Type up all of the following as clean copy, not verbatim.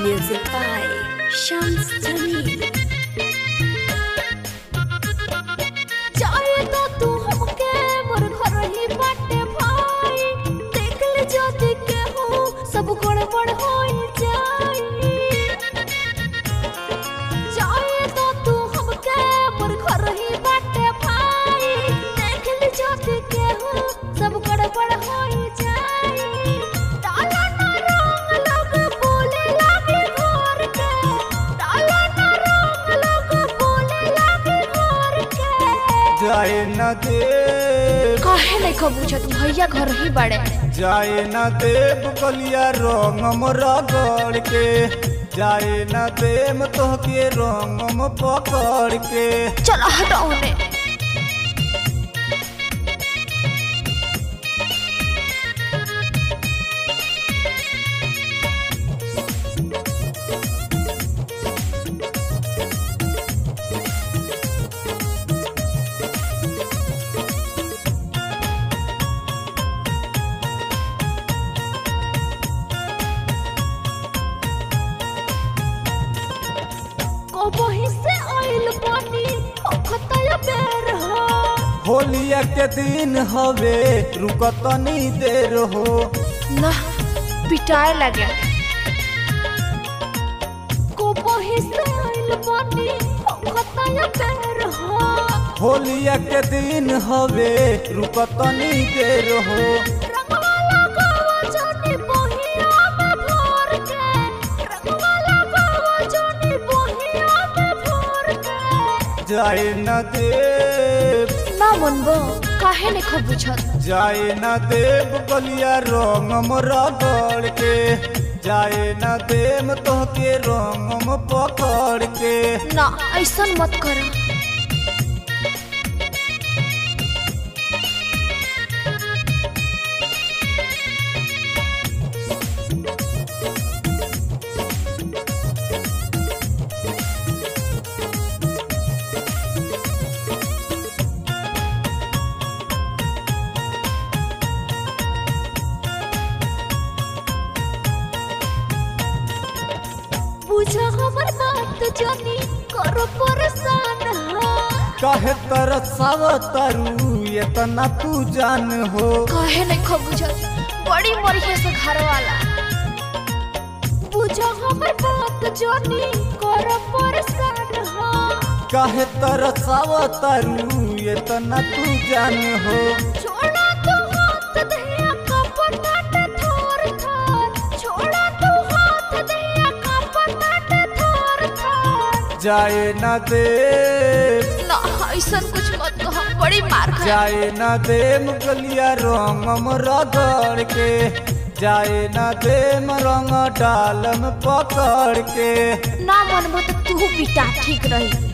Music by Shams Jamil। चाहे तो तू हमके मोर घर ही बाटे भाई, देख ले जो देखे हूँ सब गड़बड़ हो जाई। चाहे तो तू हमके मोर घर ही बाटे भाई, देख ले जो देखे हूँ सब गड़बड़ हो जाई। डाला ना रंग लोग बोले लागे घर के, डाला ना रंग लोग बोले लागे घर के। जाए न दे काहे नहीं खबूछत भैया घर ही बड़े। जाए न देव गलिया रंगम रगड़ के, जाए न देव तोहके रंगम पकड़ के। चला हटाओ ने वहीं से आइल पानी खतया बेर हो। होलिया के दिन हवे रुकतनी देर हो। ना पिटाए लगे को वहीं से आइल पानी खतया बेर हो। होलिया के दिन हवे रुकतनी देर हो। रंगवा लगावा जानी बहिया में भर के, रंगवा लगावा जानी बहिया में भर के। जाए न देव ना मनबो काहे ने खबूछत। जाए न देव गलिया रंगम रगड़ के, जाए न देव तोहके रंगम पकड़ के। ना ऐसन मत कर। पूछा हमर बात जानी करो परेशान हो। काहे तरसावतारू इतना तू जान हो। काहे नहीं खबूछत बड़ी मरिया से घर वाला। पूछा हमर बात जानी करो परेशान हो। काहे तरसावतारू इतना तू जान हो। छोड़ा तू हाथ दहिया का पटाटे थोर थोर, छोड़ा तू हाथ दहिया का पटाटे थोर थोर। जाए न देव ना ऐसन कुछ मत कहो बड़ी मार खा। जाए न देव गलिया रंगम रगड़ के, जाए न देव रंग डालम पकड़ के। ना मनबो तो तू पिटा ठीक रही।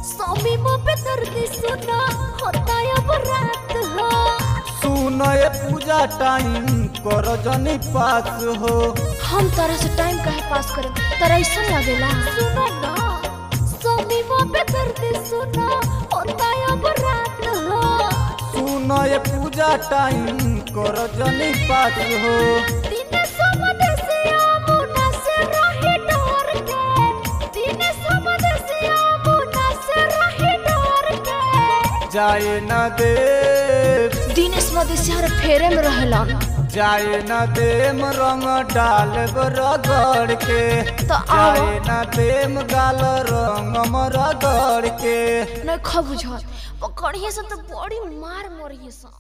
स्वामी मो पे दर्द सुना होता है बरात हो। सुन ये पूजा टाइम कर जनी पास हो। हम तरह से टाइम कहे पास करे तरह ऐसा लगेला। सुनो ना स्वामी मो पे दर्द सुना होता है बरात हो। सुन ये पूजा टाइम कर जनी पास हो। दिन समदेसिया मुना से रही डर के, दिन समदेसिया मुना से रही डर के। जाए न देव दिनेश मदेसिया फेरे में रहलन। जाए न देम रंग डाल रगड़ के, तो आओ। जाए न देम गाल रंगम रगड़ के। नहीं खबूझत पकड़िए से तो बड़ी मार मरिए सा।